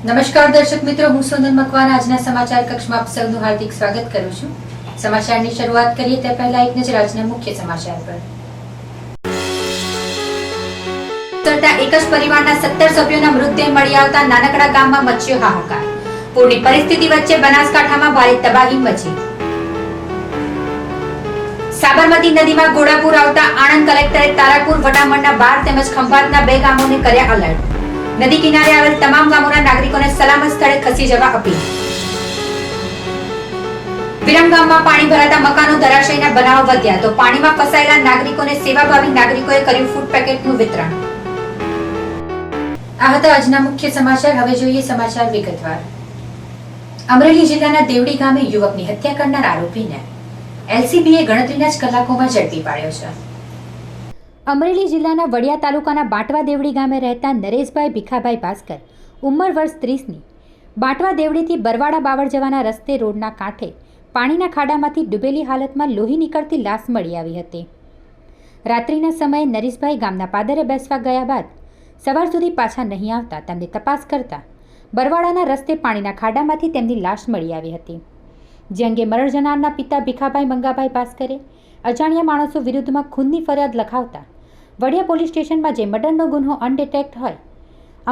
નમસ્કાર દર્શક મિત્રો, હું સોનલ મકવાના આજના સમાચાર કક્ષમાં આપ સૌનું હાર્દિક સ્વાગત કરું છું. સમાચારની શરૂઆત કરીએ તે પહેલા એક નજર આજના મુખ્ય સમાચાર પર. એક જ પરિવારના 17 સભ્યોના મૃતદેહ મળી આવતા નાનકડા ગામમાં મચ્યો હાહાકાર. પૂરની પરિસ્થિતિ વચ્ચે બનાસકાંઠામાં ભારે તબાહી મચી. સાબરમતી નદીમાં ઘોડાપુર આવતા આણંદ કલેક્ટરે તારાપુર, વટામણના 12 તેમજ ખંભાતના 2 ગામોને કર્યા અલર્ટ. નદી કિનારે આવેલ તમામ ગામોના નાગરિકોને સલામત સ્થળે ખસી જવા અપીલ. વિરમગામમાં પાણી ભરાતા મકાનો ધરાશયના બનાવો વધ્યા તો પાણીમાં ફસાયેલા નાગરિકોને સેવાભાવી નાગરિકોએ કર્યું ફૂડ પેકેટનું વિતરણ. આ હતા આજના મુખ્ય સમાચાર. હવે જોઈએ સમાચાર વિગતવાર. અમરેલી જિલ્લાના દેવડી ગામે યુવકની હત્યા કરનાર આરોપીને એલસીબીએ ગણતરીના જ કલાકોમાં ઝડપી પાડ્યો છે. અમરેલી જિલ્લાના વડિયા તાલુકાના બાંટવા દેવડી ગામે રહેતા નરેશભાઈ ભીખાભાઈ ભાસ્કર, ઉંમર વર્ષ 30ની, બાંટવા દેવડીથી બરવાડા બાવળ જવાના રસ્તે રોડના કાંઠે પાણીના ખાડામાંથી ડૂબેલી હાલતમાં લોહી નીકળતી લાશ મળી આવી હતી. રાત્રિના સમયે નરેશભાઈ ગામના પાદરે બેસવા ગયા બાદ સવાર સુધી પાછા નહીં આવતા તેમની તપાસ કરતા બરવાડાના રસ્તે પાણીના ખાડામાંથી તેમની લાશ મળી આવી હતી. જે અંગે મરણ જનારના પિતા ભીખાભાઈ મંગાભાઈ ભાસ્કરે અજાણ્યા માણસો વિરુદ્ધમાં ખૂનની ફરિયાદ લખાવતા વડિયા પોલીસ સ્ટેશનમાં જે મર્ડરનો ગુન્હો અનડિટેક્ટ હોય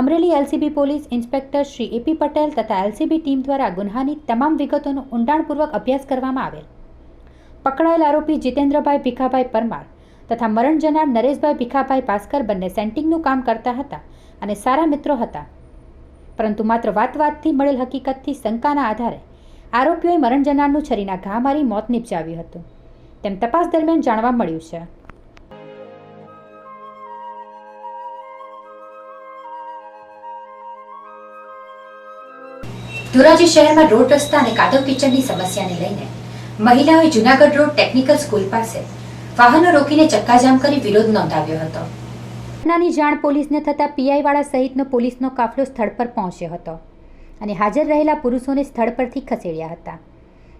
Amreli LCB police inspector Shri AP Patel તથા એલસીબી ટીમ દ્વારા ગુન્હાની તમામ વિગતોનો ઊંડાણપૂર્વક અભ્યાસ કરવામાં આવેલ. પકડાયેલ આરોપી જીતેન્દ્રભાઈ ભીખાભાઈ પરમાર તથા મરણ જનાર નરેશભાઈ ભીખાભાઈ ભાસ્કર બંને સેન્ટિંગનું કામ કરતા હતા અને સારા મિત્રો હતા. પરંતુ માત્ર વાતથી મળેલ હકીકતથી શંકાના આધારે આરોપીઓએ મરણ જનારનું છરીના ઘા મારી મોત નિપજાવ્યું હતું તેમ તપાસ દરમિયાન જાણવા મળ્યું છે. ધોરાજી શહેરમાં રોડ રસ્તા અને કાદવ કિચડની સમસ્યાને લઈને મહિલાઓએ જૂનાગઢ રોડ ટેકનિકલ સ્કૂલ પાસે વાહનો રોકીને ચક્કાજામ કરી વિરોધ નોંધાવ્યો હતો. ઘટનાની જાણ પોલીસને થતાં પીઆઈ વાળા સહિતનો પોલીસનો કાફલો સ્થળ પર પહોંચ્યો હતો અને હાજર રહેલા પુરુષોને સ્થળ પરથી ખસેડ્યા હતા.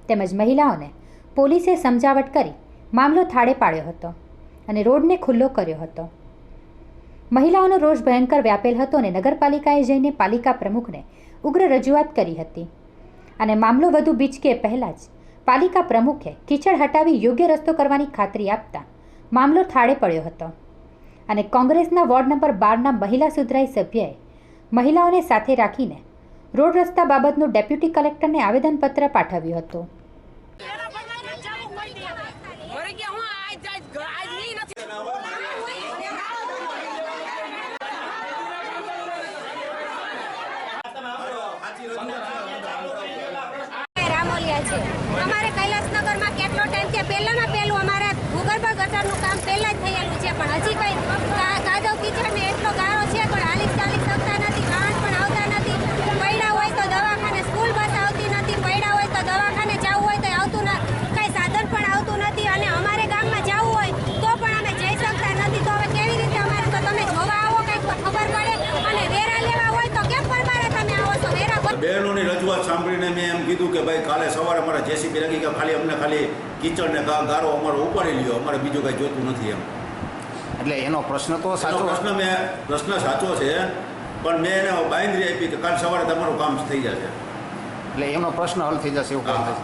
તેમજ મહિલાઓને પોલીસે સમજાવટ કરી મામલો થાળે પાડ્યો હતો અને રોડને ખુલ્લો કર્યો હતો. મહિલાઓનો રોષ ભયંકર વ્યાપેલ હતો અને નગરપાલિકાએ જઈને પાલિકા પ્રમુખને ઉગ્ર રજૂઆત કરી હતી અને મામલો વધુ બીચકે પહેલાં જ પાલિકા પ્રમુખે કીચડ હટાવી યોગ્ય રસ્તો કરવાની ખાતરી આપતા મામલો થાળે પડ્યો હતો અને કોંગ્રેસના વોર્ડ નંબર 12ના મહિલા સુધરાઈ સભ્યએ મહિલાઓને સાથે રાખીને રોડ રસ્તા બાબતનું ડેપ્યુટી કલેક્ટરને આવેદનપત્ર પાઠવ્યું હતું. અમારે કૈલાસનગરમાં કેટલો ટાઈમ છે, પહેલામાં પહેલું અમારે ભૂગર્ભ ગટરનું કામ પહેલાં જ થયેલું છે, પણ હજી કંઈ કાદવ કીચડને એટલો ગાળો છે પણ હાલી ચાલી શકતા નથી, વાહન પણ આવતા નથી. પૈડા હોય તો દવાખાને સ્કૂલ બસ આવતી નથી, પૈડા હોય તો દવાખાને જવું હોય તો આવતું કંઈ સાધન પણ આવતું નથી અને અમારે ગામમાં જવું હોય તો પણ અમે જઈ શકતા નથી. તો હવે કેવી રીતે અમારે, તો તમે જોવા આવો કંઈક ખબર પડે અને વેરા લેવા હોય તો કેમ પરમારે તમે આવો છો? વેરા બહેનોની રજૂઆત સાંભળીને મેં એમ કીધું કે ભાઈ કાલે સવારે અમારા જેસીબી લગી કે ખાલી અમને ખાલી કિચડ ને ગારો અમારો ઉપાડી લ્યો, અમારે બીજું કાંઈ જોતું નથી એમ. એટલે એનો પ્રશ્ન તો સાચો પ્રશ્ન સાચો છે, પણ મેં એને બાંયધરી આપી કે કાલ સવારે તમારું કામ થઈ જશે, એટલે એનો પ્રશ્ન હલ થઈ જશે એવું કામ થશે.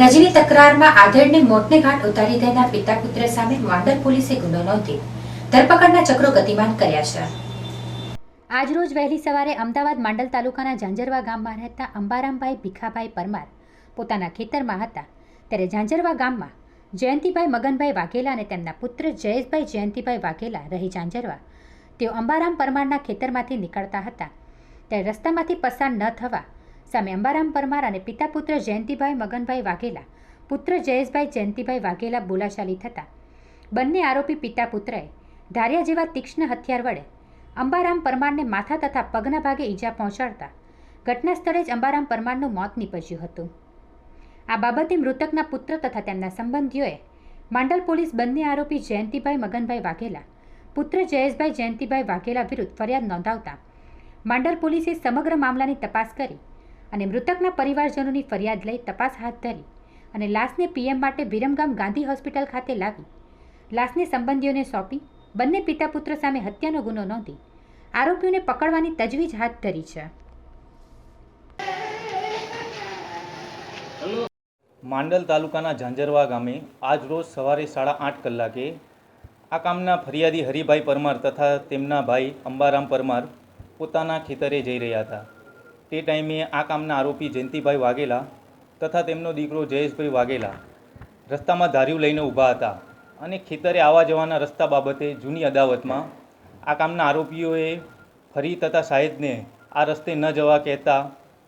નજીવી તકરારમાં આધેડને મોતને ઘાટ ઉતારી દેનાર પિતા પુત્ર સામે માંડલ પોલીસે ગુનો નોંધી ધરપકડના ચક્રો ગતિમાન કર્યા છે. આજરોજ વહેલી સવારે અમદાવાદ માંડલ તાલુકાના ઝાંઝરવા ગામમાં રહેતા અંબારામભાઈ ભીખાભાઈ પરમાર પોતાના ખેતરમાં હતા ત્યારે ઝાંઝરવા ગામમાં જયંતિભાઈ મગનભાઈ વાઘેલા અને તેમના પુત્ર જયેશભાઈ જયંતિભાઈ વાઘેલા રહી ઝાંઝરવા તેઓ અંબારામ પરમારના ખેતરમાંથી નીકળતા હતા ત્યારે રસ્તામાંથી પસાર ન થવા સામે અંબારામ પરમાર અને પિતા પુત્ર જયંતિભાઈ મગનભાઈ વાઘેલા પુત્ર જયેશભાઈ જયંતિભાઈ વાઘેલા બોલાચાલી થતા બંને આરોપી પિતા પુત્રએ ધારિયા જેવા તીક્ષ્ણ હથિયાર વડે અંબારામ પરમારને માથા તથા પગના ભાગે ઈજા પહોંચાડતા ઘટના સ્થળે જ અંબારામ પરમારનું મોત નીપજ્યું હતું. આ બાબતે મૃતકના પુત્ર તથા તેમના સંબંધીઓએ માંડલ પોલીસ બંને આરોપી જયંતિભાઈ મગનભાઈ વાઘેલા પુત્ર જયેશભાઈ જયંતિભાઈ વાઘેલા વિરુદ્ધ ફરિયાદ નોંધાવતા માંડલ પોલીસે સમગ્ર મામલાની તપાસ કરી અને મૃતકના પરિવારજનોની ફરિયાદ લઈ તપાસ હાથ ધરી અને લાશને પીએમ માટે વિરમગામ ગાંધી હોસ્પિટલ ખાતે લાવી લાશને સંબંધીઓને સોંપી બંને પિતા પુત્ર સામે હત્યાનો ગુનો નોંધી આરોપીઓને પકડવાની તજવીજ હાથ ધરી છે. માંડલ તાલુકાના ઝાંઝરવા ગામે આજ રોજ સવારે 8:30 કલાકે આ કામના ફરિયાદી હરિભાઈ પરમાર તથા તેમના ભાઈ અંબારામ પરમાર પોતાના ખેતરે જઈ રહ્યા હતા. તે ટાઈમે આ કામના આરોપી જયંતિભાઈ વાઘેલા તથા તેમનો દીકરો જયેશભાઈ વાઘેલા રસ્તામાં ધાર્યું લઈને ઊભા હતા અને ખેતરે આવવા જવાના રસ્તા બાબતે જૂની અદાવતમાં આ કામના આરોપીઓએ ફરી તથા શાહિદને આ રસ્તે ન જવા કહેતા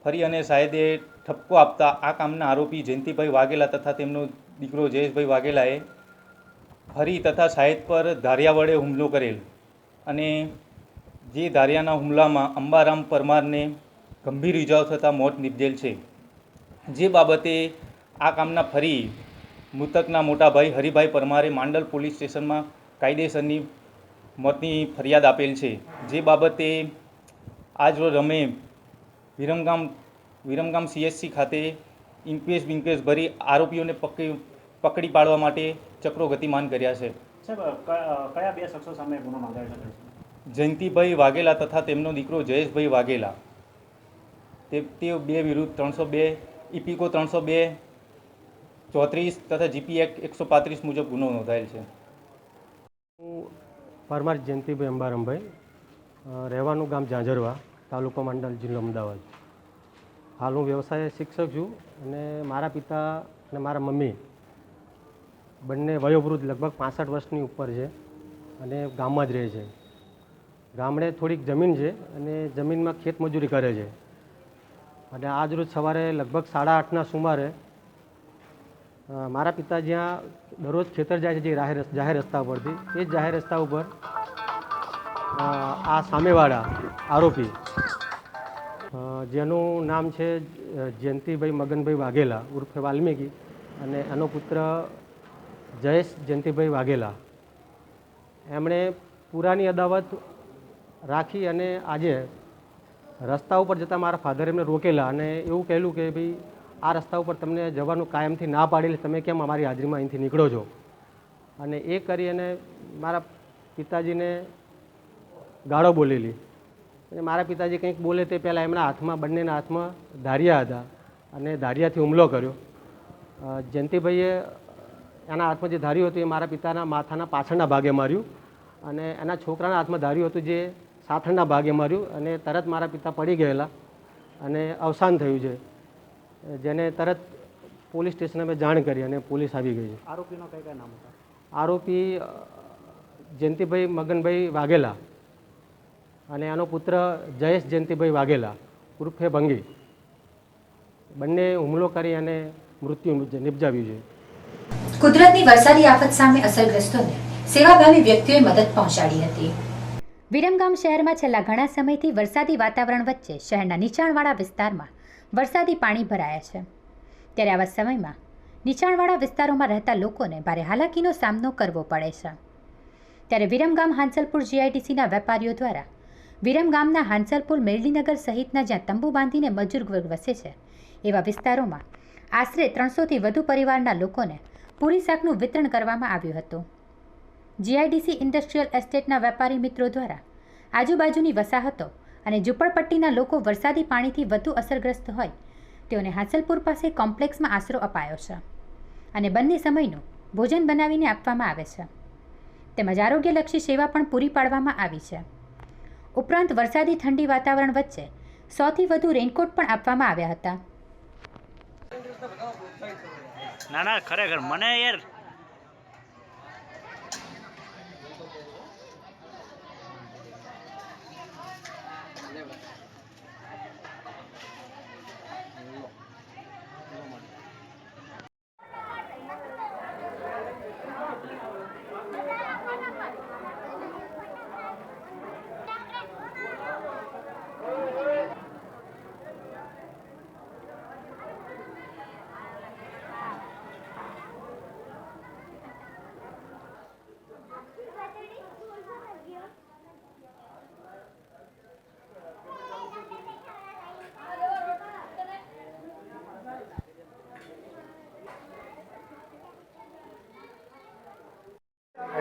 ફરી અને શાહિદે ઠપકો આપતા આ કામના આરોપી જયંતિભાઈ વાઘેલા તથા તેમનો દીકરો જયેશભાઈ વાઘેલાએ ફરી તથા શાહિદ પર ધારિયા વડે હુમલો કરેલ અને જે ધારિયાના હુમલામાં અંબારામ પરમારને ગંભીર ઇજાઓ થતાં મોત નિપજેલ છે. જે બાબતે આ કામના ફરી મૃતકના મોટા ભાઈ હરિભાઈ પરમારે માંડલ પોલીસ સ્ટેશનમાં કાયદેસરની મોતની ફરિયાદ આપેલ છે. જે બાબતે આજરોજ અમે વિરમગામ CSC ખાતે ઇન્ક્વેસ્ટ ભરી આરોપીઓને પકડી પાડવા માટે ચક્રો ગતિમાન કર્યા છે. કયા બે શખ્સો સામે ગુનો નોંધાવી શકે છે? જયંતિભાઈ વાઘેલા તથા તેમનો દીકરો જયેશભાઈ વાઘેલા તે બે વિરુદ્ધ 302 ઇપિકો 302 34 તથા GP એક્ટ 135 મુજબ ગુનો નોંધાયેલ છે. હું પરમાર જયંતિભાઈ અંબારામભાઈ, રહેવાનું ગામ ઝાંઝરવા, તાલુકો માંડલ, જિલ્લો અમદાવાદ. હાલ હું વ્યવસાય શિક્ષક છું અને મારા પિતા અને મારા મમ્મી બંને વયોવૃદ્ધ, લગભગ 65 વર્ષની ઉપર છે અને ગામમાં જ રહે છે. ગામડે થોડીક જમીન છે અને જમીનમાં ખેતમજૂરી કરે છે. અને આજરોજ સવારે લગભગ 8:30ના સુમારે મારા પિતા જ્યાં દરરોજ ખેતર જાય છે, જે જાહેર રસ્તા પરથી, એ જ જાહેર રસ્તા ઉપર આ સામેવાળા આરોપી, જેનું નામ છે જયંતિભાઈ મગનભાઈ વાઘેલા ઉર્ફે વાલ્મીકી, અને એનો પુત્ર જયેશ જયંતિભાઈ વાઘેલા, એમણે પુરાની અદાવત રાખી અને આજે રસ્તા ઉપર જતાં મારા ફાધર એમને રોકેલા અને એવું કહેલું કે ભાઈ આ રસ્તા ઉપર તમને જવાનું કાયમથી ના પાડેલી, તમે કેમ અમારી હાજરીમાં અહીંથી નીકળો છો? અને એ કરી અને મારા પિતાજીને ગાળો બોલેલી. અને મારા પિતાજી કંઈક બોલે તે પહેલાં એમના હાથમાં, બંનેના હાથમાં ધારિયા હતા અને ધારિયાથી હુમલો કર્યો. જયંતિભાઈએ એના હાથમાં જે ધાર્યું હતું એ મારા પિતાના માથાના પાછળના ભાગે માર્યું અને એના છોકરાના હાથમાં ધાર્યું હતું જે સાથળના ભાગે માર્યું અને તરત મારા પિતા પડી ગયેલા અને અવસાન થયું છે, જેને તરત પોલીસ સ્ટેશને મેં જાણ કરી અને પોલીસ આવી ગઈ છે. આરોપીનો કયા નામ હતા? આરોપી જયંતિભાઈ મગનભાઈ વાઘેલા અને એનો પુત્ર જયેશ જયંતિભાઈ વાઘેલા ઉર્ફે ભંગી, બંને હુમલો કરી અને મૃત્યુ નિપજાવ્યું છે. કુદરતની વરસાદી આફત સામે અસરગ્રસ્તોને સેવાભાવી વ્યક્તિઓએ મદદ પહોંચાડી હતી. વિરમગામ શહેરમાં છેલ્લા ઘણા સમયથી વરસાદી વાતાવરણ વચ્ચે શહેરના નીચાણવાળા વિસ્તારમાં વરસાદી પાણી ભરાયા છે. ત્યારે આવા સમયમાં નીચાણવાળા વિસ્તારોમાં રહેતા લોકોને ભારે હાલાકીનો સામનો કરવો પડે છે. ત્યારે વિરમગામ હાંસલપુર GIDCના વેપારીઓ દ્વારા વિરમગામના હાંસલપુર, મેરડીનગર સહિતના જ્યાં તંબુ બાંધીને મજૂર વર્ગ વસે છે એવા વિસ્તારોમાં આશરે 300થી વધુ પરિવારના લોકોને પૂરી શાકનું વિતરણ કરવામાં આવ્યું હતું. GIDC ઇન્ડસ્ટ્રીયલ એસ્ટેટના વેપારી મિત્રો દ્વારા આજુબાજુની વસાહતો અને ઝૂંપડપટ્ટીના લોકો વરસાદી પાણીથી વધુ અસરગ્રસ્ત હોય તેઓને હાંસલપુર પાસે કોમ્પ્લેક્સમાં આશરો અપાયો છે અને બંને સમયનું ભોજન બનાવીને આપવામાં આવે છે. તેમજ આરોગ્યલક્ષી સેવા પણ પૂરી પાડવામાં આવી છે. ઉપરાંત વરસાદી ઠંડી વાતાવરણ વચ્ચે 100થી વધુ રેનકોટ પણ આપવામાં આવ્યા હતા. ના ખરેખર મને યાર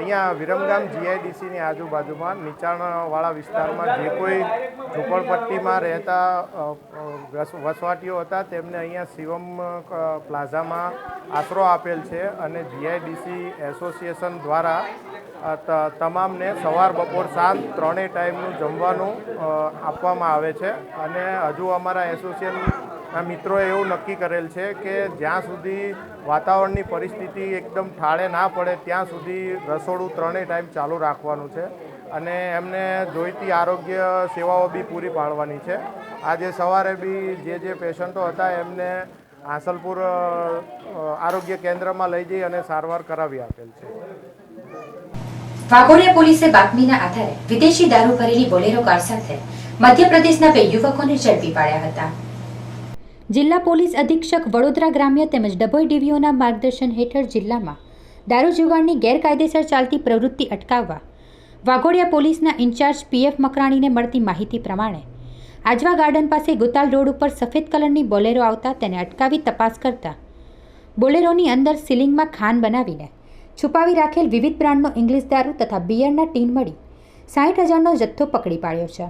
અહીંયા વિરમગામ જીઆઈડીસીની આજુબાજુમાં નીચાણવાળા વિસ્તારમાં જે કોઈ ઝૂંપડપટ્ટીમાં રહેતા વસવાટીઓ હતા તેમને અહીંયા શિવમ પ્લાઝામાં આશરો આપેલ છે અને જીઆઈડીસી એસોસિએશન દ્વારા તમામને સવાર બપોર સાંજ ત્રણેય ટાઈમનું જમવાનું આપવામાં આવે છે અને હજુ અમારા એસોસિએશનના મિત્રોએ એવું નક્કી કરેલ છે કે જ્યાં સુધી વાતાવરણની પરિસ્થિતિ એકદમ ઠાળે ના પડે ત્યાં સુધી રસોડું ત્રણેય ટાઈમ ચાલુ રાખવાનું છે અને એમને જોઈતી આરોગ્ય સેવાઓ બી પૂરી પાડવાની છે. આજે સવારે બી જે પેશન્ટો હતા એમને આસલપુર આરોગ્ય કેન્દ્રમાં લઈ જઈ અને સારવાર કરાવી આપેલ છે. વાઘોડિયા પોલીસે બાતમીના આધારે વિદેશી દારૂ ભરેલી બોલેરો કાર સાથે મધ્યપ્રદેશના 2 યુવકોને ઝડપી પાડ્યા હતા. જિલ્લા પોલીસ અધિક્ષક વડોદરા ગ્રામ્ય તેમજ ડભોઈ ડીવીઓના માર્ગદર્શન હેઠળ જિલ્લામાં દારૂ જુગારની ગેરકાયદેસર ચાલતી પ્રવૃત્તિ અટકાવવા વાઘોડિયા પોલીસના ઇન્ચાર્જ પીએફ મકરાણીને મળતી માહિતી પ્રમાણે આજવા ગાર્ડન પાસે ગુતાલ રોડ ઉપર સફેદ કલરની બોલેરો આવતા તેને અટકાવી તપાસ કરતા બોલેરોની અંદર સીલિંગમાં ખાન બનાવીને છુપાવી રાખેલ વિવિધ બ્રાન્ડનો ઇંગ્લિશ દારૂ તથા બિયરના ટીન મળી 60,000નો જથ્થો પકડી પાડ્યો છે.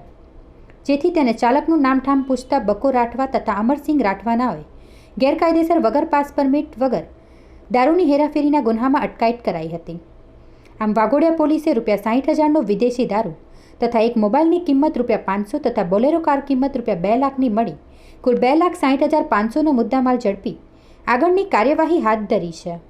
જેથી તેને ચાલકનું નામઠામ પૂછતા બકો રાઠવા તથા અમરસિંહ રાઠવા નાઓએ ગેરકાયદેસર વગર પાસ પરમિટ વગર દારૂની હેરાફેરીના ગુન્હામાં અટકાયત કરાઈ હતી. આમ વાઘોડિયા પોલીસે ₹60,000નો વિદેશી દારૂ તથા એક મોબાઈલની કિંમત ₹500 તથા બોલેરો કાર કિંમત ₹2 લાખની મળી કુલ 2,60,500નો મુદ્દામાલ ઝડપી આગળની કાર્યવાહી હાથ ધરી છે.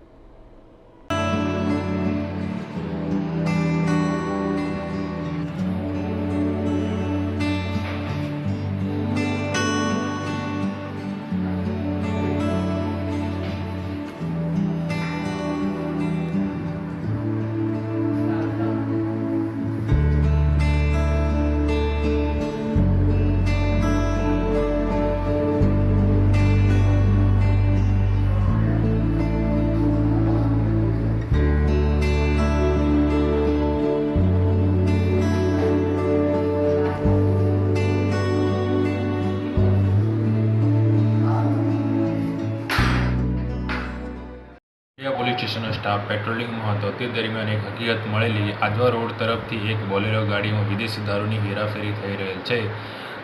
પોલીસ સ્ટેશનનો સ્ટાફ પેટ્રોલિંગમાં હતો તે દરમિયાન એક હકીકત મળેલી આજવા રોડ તરફથી એક બોલેરો ગાડીમાં વિદેશી દારૂની હેરાફેરી થઈ રહેલ છે.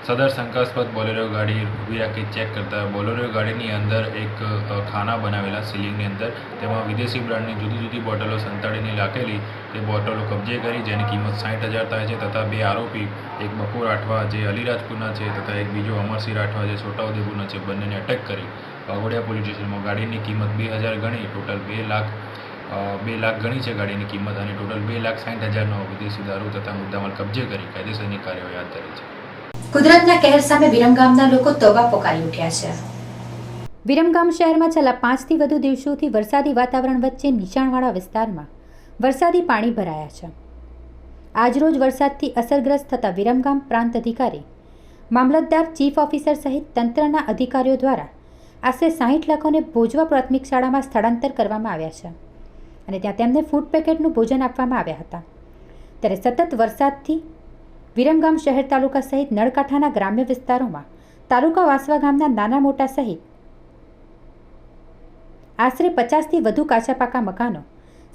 સદર શંકાસ્પદ બોલેરો ગાડી ઊભી રાખી ચેક કરતા બોલેરો ગાડીની અંદર એક ખાના બનાવેલા સીલિંગની અંદર તેમાં વિદેશી બ્રાન્ડની જુદી જુદી બોટલો સંતાડીને રાખેલી તે બોટલો કબજે કરી જેની કિંમત 60,000 થાય છે તથા 2 આરોપી એક બપોર રાઠવા જે અલીરાજપુરના છે તથા એક બીજો અમરસિંહ રાઠવા જે છોટાઉદેપુરના છે બંનેને અટક કરી વાઘોડિયા પોલીસ સ્ટેશનમાં ગાડીની કિંમત 2,000 ગણી ટોટલ 2 લાખ ગણી છે ગાડીની કિંમત અને ટોટલ 2,60,000નો વિદેશી દારૂ તથા મુદ્દામાલ કબજે કરી કાયદેસરની કાર્યવાહી હાથ ધરી છે. કુદરતના કહેર સામે વિરમગામના લોકો તોબા પોકારી ઉઠ્યા છે. વિરમગામ શહેરમાં છેલ્લા 5થી વધુ દિવસોથી વરસાદી વાતાવરણ વચ્ચે નીચાણવાળા વિસ્તારમાં વરસાદી પાણી ભરાયા છે. આજરોજ વરસાદથી અસરગ્રસ્ત થતા વિરમગામ પ્રાંત અધિકારી, મામલતદાર, ચીફ ઓફિસર સહિત તંત્રના અધિકારીઓ દ્વારા આશરે 60 લાખોને ભોજવા પ્રાથમિક શાળામાં સ્થળાંતર કરવામાં આવ્યા છે અને ત્યાં તેમને ફૂડ પેકેટનું ભોજન આપવામાં આવ્યા હતા. ત્યારે સતત વરસાદથી વિરમગામ શહેર તાલુકા સહિત નળકાંઠાના ગ્રામ્ય વિસ્તારોમાં તાલુકા વાસવા ગામના નાના મોટા સહિત આશરે 50થી વધુ કાચા પાકા મકાનો,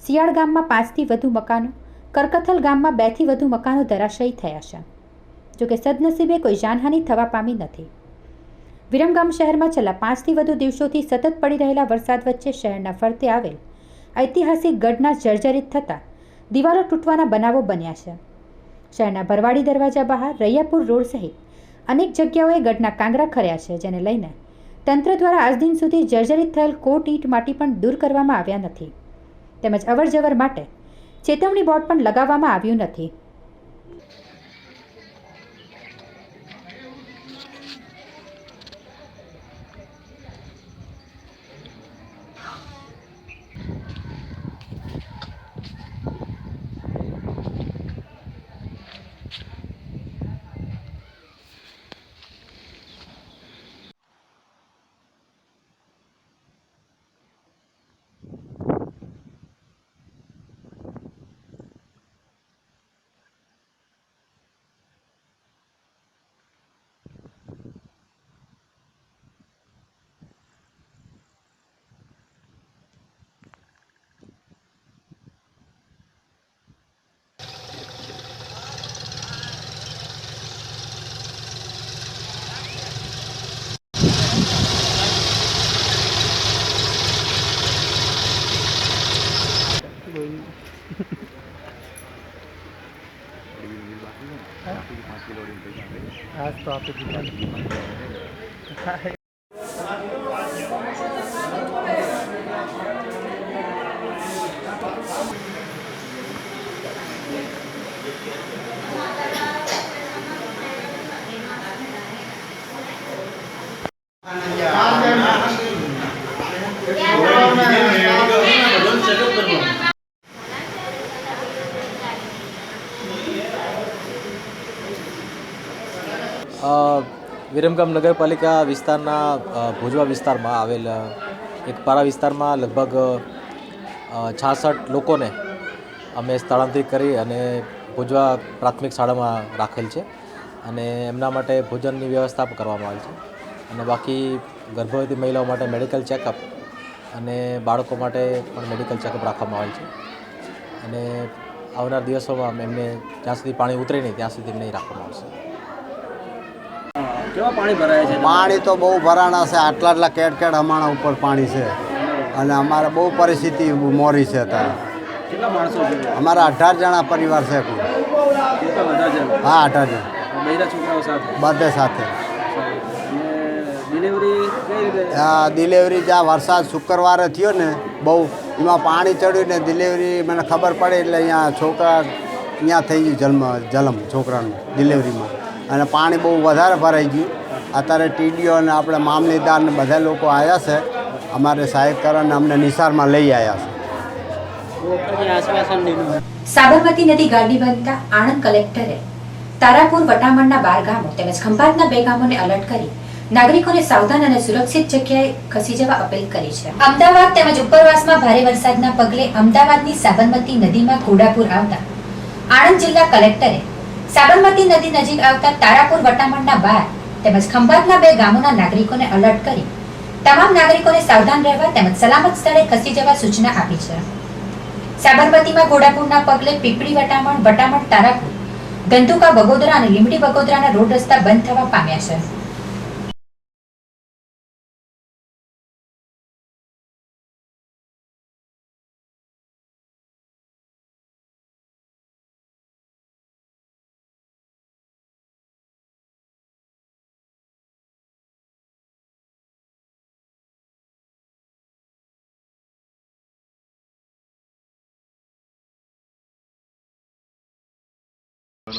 શિયાળ ગામમાં 5થી વધુ મકાનો, કરકથલ ગામમાં 2થી વધુ મકાનો ધરાશયી થયા છે. જોકે સદનસીબે કોઈ જાનહાનિ થવા પામી નથી. વિરમગામ શહેરમાં છેલ્લા 5થી વધુ દિવસોથી સતત પડી રહેલા વરસાદ વચ્ચે શહેરના ફરતે આવેલ ઐતિહાસિક ગઢના જર્જરિત થતા દિવાલો તૂટવાના બનાવો બન્યા છે. શહેરના ભરવાડી દરવાજા બહાર રૈયાપુર રોડ સહિત અનેક જગ્યાઓએ ગઢના કાંગરા ખર્યા છે, જેને લઈને તંત્ર દ્વારા આજ દિન સુધી જર્જરિત થયેલ કોટ ઈંટ માટી પણ દૂર કરવામાં આવ્યા નથી તેમજ અવરજવર માટે ચેતવણી બોર્ડ પણ લગાવવામાં આવ્યું નથી. આજ તો આપી દીધા. વિરમગામ નગરપાલિકા વિસ્તારના ભુજવા વિસ્તારમાં આવેલ એક પારા વિસ્તારમાં લગભગ 66 લોકોને અમે સ્થળાંતરિત કરી અને ભુજવા પ્રાથમિક શાળામાં રાખેલ છે અને એમના માટે ભોજનની વ્યવસ્થા પણ કરવામાં આવેલ છે અને બાકી ગર્ભવતી મહિલાઓ માટે મેડિકલ ચેકઅપ અને બાળકો માટે પણ મેડિકલ ચેકઅપ રાખવામાં આવેલ છે અને આવનાર દિવસોમાં એમને જ્યાં સુધી પાણી ઉતરે નહીં ત્યાં સુધી એમને રાખવામાં આવશે. કેવા પાણી ભરાય છે? પાણી તો બહુ ભરાણા છે, આટલા કેટ હમાણા ઉપર પાણી છે અને અમારે બહુ પરિસ્થિતિ મોરી છે અત્યારે. કેટલા માણસો છે? અમારા 18 જણા પરિવાર છે કુલ. કેટલા બધા છે? હા, 18 જણા. બૈરા છોકરાઓ સાથે? બધે સાથે. ડિલિવરી કઈ રીતે? ડિલિવરી જ્યાં વરસાદ શુક્રવારે થયો ને બહુ, એમાં પાણી ચડ્યું ને ડિલિવરી મને ખબર પડે એટલે અહીંયા છોકરા અહીંયા થઈ ગયું જલમ છોકરાનું ડિલિવરીમાં અને પાણી બહુ વધારે ભરાઈ ગયું. અત્યારે ટીડીઓ અને આપણે મામલેદાર ને બધા લોકો આવ્યા છે, અમારે સહાય કરીને અમને નિસારમાં લઈ આવ્યા છે. સાબરમતી નદી ગાડી બનતા આણંદ કલેક્ટરે તારાપુર વટામણના 12 ગામો તેમજ ખંભાતના 2 ગામોને એલર્ટ કરી નાગરિકોને સાવધાન અને સુરક્ષિત જગ્યાએ ખસી જવા અપીલ કરી છે. અમદાવાદ તેમજ ઉપરવાસમાં ભારે વરસાદના પગલે અમદાવાદની સાબરમતી નદીમાં ઘોડાપુર આવતા આણંદ જિલ્લા કલેક્ટરે સાબરમતી નદી નજીક આવતા તારાપુર વટામણના 12 તેમજ ખંભાતના 2 ગામોના નાગરિકોને એલર્ટ કરી તમામ નાગરિકોને સાવધાન રહેવા તેમજ સલામત સ્થળે ખસી જવા સૂચના આપી છે. સાબરમતીમાં ઘોડાપુરના પગલે પીપળી વટામણ તારાપુર, ધંધુકા બગોદરા અને લીમડી બગોદરાના રોડ રસ્તા બંધ થવા પામ્યા છે.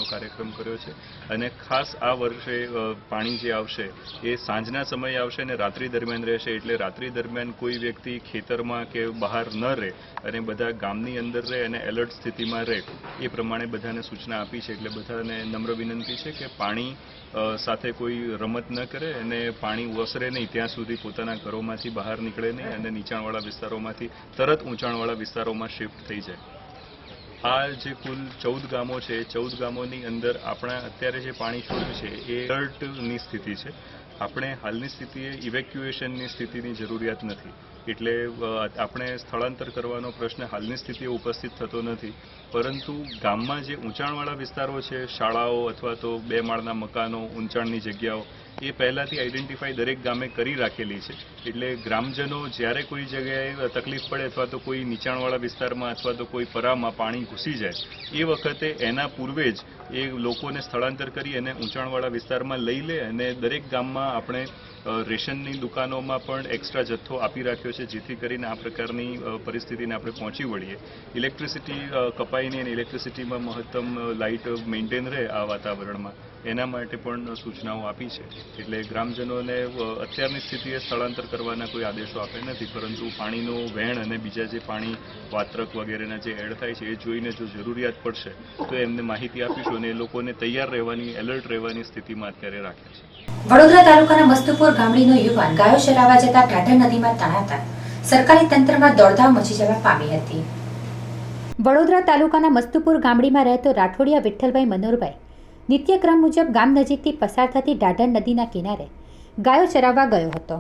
કાર્યક્રમ કર્યો છે અને ખાસ આ વર્ષે પાણી જે આવશે એ સાંજના સમયે આવશે અને રાત્રિ દરમિયાન રહેશે, એટલે રાત્રિ દરમિયાન કોઈ વ્યક્તિ ખેતરમાં કે બહાર ન રહે અને બધા ગામની અંદર રહે અને એલર્ટ સ્થિતિમાં રહે એ પ્રમાણે બધાને સૂચના આપી છે. એટલે બધાને નમ્ર વિનંતી છે કે પાણી સાથે કોઈ રમત ન કરે અને પાણી ઓસરે નહીં ત્યાં સુધી પોતાના ઘરોમાંથી બહાર નીકળે નહીં અને નીચાણવાળા વિસ્તારોમાંથી તરત ઊંચાણવાળા વિસ્તારોમાં શિફ્ટ થઈ જાય. આ જે કુલ 14 ગામો છે, 14 ગામોની અંદર આપણે અત્યારે જે પાણી છોડ્યું છે એ એલર્ટની સ્થિતિ છે. આપણે હાલની સ્થિતિએ ઇવેક્યુએશનની સ્થિતિની જરૂરિયાત નથી, એટલે આપણે સ્થળાંતર કરવાનો પ્રશ્ન હાલની સ્થિતિએ ઉપસ્થિત થતો નથી. પરંતુ ગામમાં જે ઊંચાણવાળા વિસ્તારો છે, શાળાઓ અથવા તો 2 માળના મકાનો, ઊંચાણની જગ્યાઓ એ પહેલાંથી આઈડેન્ટિફાઈ દરેક ગામે કરી રાખેલી છે. એટલે ગ્રામજનો જ્યારે કોઈ જગ્યાએ તકલીફ પડે અથવા તો કોઈ નીચાણવાળા વિસ્તારમાં અથવા તો કોઈ પરામાં પાણી ઘૂસી જાય એ વખતે એના પૂર્વે જ એ લોકોને સ્થળાંતર કરી અને ઊંચાણવાળા વિસ્તારમાં લઈ લે અને દરેક ગામમાં આપણે રેશનની દુકાનોમાં પણ એક્સ્ટ્રા જથ્થો આપી રાખ્યો છે, જેથી કરીને આ પ્રકારની પરિસ્થિતિને આપણે પહોંચી વળીએ. ઇલેક્ટ્રિસિટી કપાઈ નહીં અને ઇલેક્ટ્રિસિટીમાં મહત્તમ લાઇટ મેન્ટેન રહે આ વાતાવરણમાં એના માટે પણ સૂચનાઓ આપી છે. એટલે ગ્રામજનોને અત્યારની સ્થિતિએ સ્થળાંતર કરવાના કોઈ આદેશો આપે નથી, પરંતુ પાણીનું વહેણ અને બીજા જે પાણી વાત્રક વગેરેના જે એડ થાય છે એ જોઈને જો જરૂરિયાત પડશે તો એમને માહિતી આપીશું અને એ લોકોને તૈયાર રહેવાની, એલર્ટ રહેવાની સ્થિતિમાં અત્યારે રાખે છે. વડોદરા તાલુકાના મસ્તુપુર ગામડીનો યુવાન ગાયો ચરાવવા જતા ઢાઢર નદીમાં તણાતા સરકારી તંત્રમાં દોડધામ મચી જવા પામી હતી. વડોદરા તાલુકાના મસ્તુપુર ગામડીમાં રહેતો રાઠોડિયા વિઠ્ઠલભાઈ મનોહરભાઈ નિત્યક્રમ મુજબ ગામ નજીકથી પસાર થતી ઢાઢર નદીના કિનારે ગાયો ચરાવવા ગયો હતો,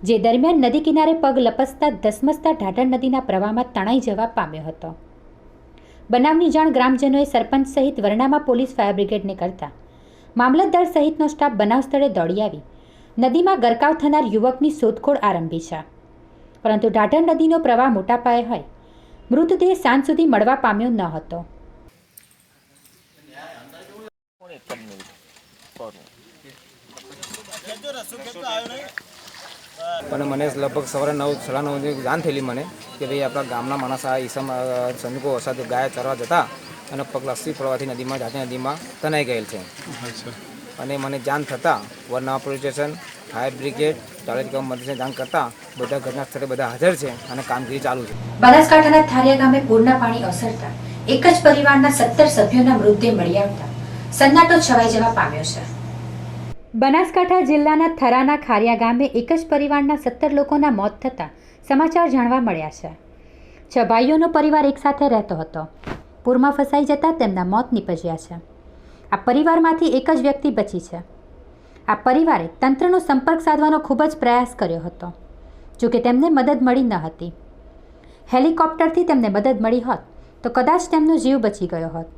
જે દરમિયાન નદી કિનારે પગ લપસતા ધસમસતા ઢાઢર નદીના પ્રવાહમાં તણાઈ જવા પામ્યો હતો. બનાવની જાણ ગ્રામજનોએ સરપંચ સહિત વરણામા પોલીસ ફાયર બ્રિગેડને કરતા મામલતદાર સહિતનો સ્ટાફ બનાવ સ્થળે દોડી આવી નદીમાં ગરકાવ થનાર યુવકની શોધખોળ આરંભી છે. પરંતુ ઢાઢર નદીનો પ્રવાહ મોટા પાયે હોય મૃતદેહ સાંજ સુધી મળવા પામ્યો ન હતો. પણ મને લગભગ સવારે 9:30 જાણ થયેલી મને કે ભાઈ આપણા ગામના માણસ આ ઈસમ સંજોગો સાથે ગાય ચરવા જતા અને પગ લસી પડવાથી નદીમાં જાતે નદીમાં તણાઈ ગયેલ છે. અને મને જાણ થતાં વરનાવા પોલીસ સ્ટેશન, ફાયર બ્રિગેડ, તાલુકા મદદને જાણ કરતાં બધા ઘટના સ્થળે બધા હાજર છે અને કામગીરી ચાલુ છે. બનાસકાંઠાના થારિયા ગામે પૂરના પાણી ઓસરતા એક જ પરિવારના 17 સભ્યોના મૃતદેહ મળી આવતા સન્નાટો છવાઈ જવા પામ્યો છે. બનાસકાંઠા જિલ્લાના થરાના ખારિયા ગામે એક જ પરિવારના 17 લોકોના મોત થતાં સમાચાર જાણવા મળ્યા છે. 6 ભાઈઓનો પરિવાર એકસાથે રહેતો હતો. પૂરમાં ફસાઈ જતાં તેમના મોત નીપજ્યા છે. આ પરિવારમાંથી એક જ વ્યક્તિ બચી છે. આ પરિવારે તંત્રનો સંપર્ક સાધવાનો ખૂબ જ પ્રયાસ કર્યો હતો, જોકે તેમને મદદ મળી ન હતી. હેલિકોપ્ટરથી તેમને મદદ મળી હોત તો કદાચ તેમનો જીવ બચી ગયો હોત.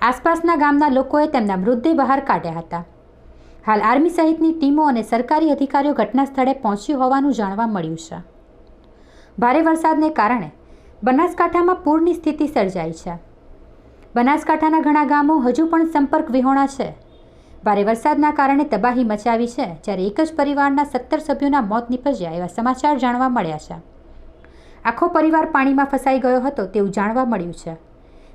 આસપાસના ગામના લોકોએ તેમના મૃતદેહ બહાર કાઢ્યા હતા. હાલ આર્મી સહિતની ટીમો અને સરકારી અધિકારીઓ ઘટના સ્થળે પહોંચ્યું હોવાનું જાણવા મળ્યું છે. ભારે વરસાદને કારણે બનાસકાંઠામાં પૂરની સ્થિતિ સર્જાઈ છે. બનાસકાંઠાના ઘણા ગામો હજુ પણ સંપર્ક વિહોણા છે. ભારે વરસાદના કારણે તબાહી મચાવી છે, જ્યારે એક જ પરિવારના 17 સભ્યોના મોત નીપજ્યા એવા સમાચાર જાણવા મળ્યા છે. આખો પરિવાર પાણીમાં ફસાઈ ગયો હતો તેવું જાણવા મળ્યું છે.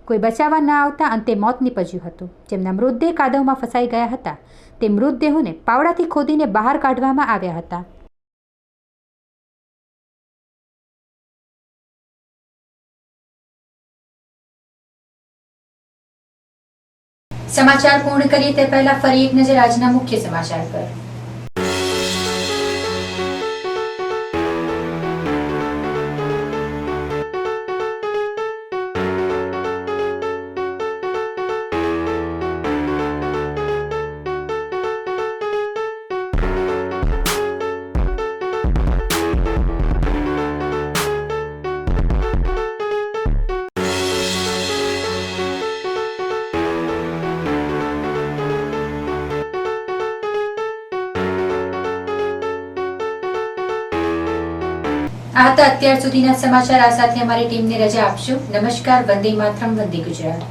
કોઈ બચાવવા ન આવતા અંતે મોત નીપજ્યું હતું. જેમના મૃતદેહ કાદવમાં ફસાઈ ગયા હતા તે મૃતદેહોને પાવડાથી ખોદીને બહાર કાઢવામાં આવ્યા હતા. સમાચાર પૂર્ણ કરીએ તે પહેલા ફરી એક નજર આજના મુખ્ય સમાચાર પર. આ હતા અત્યાર સુધીના સમાચાર. આ સાથે અમારી ટીમને રજા આપશો. નમસ્કાર. વંદે માતરમ. વંદે ગુજરાત.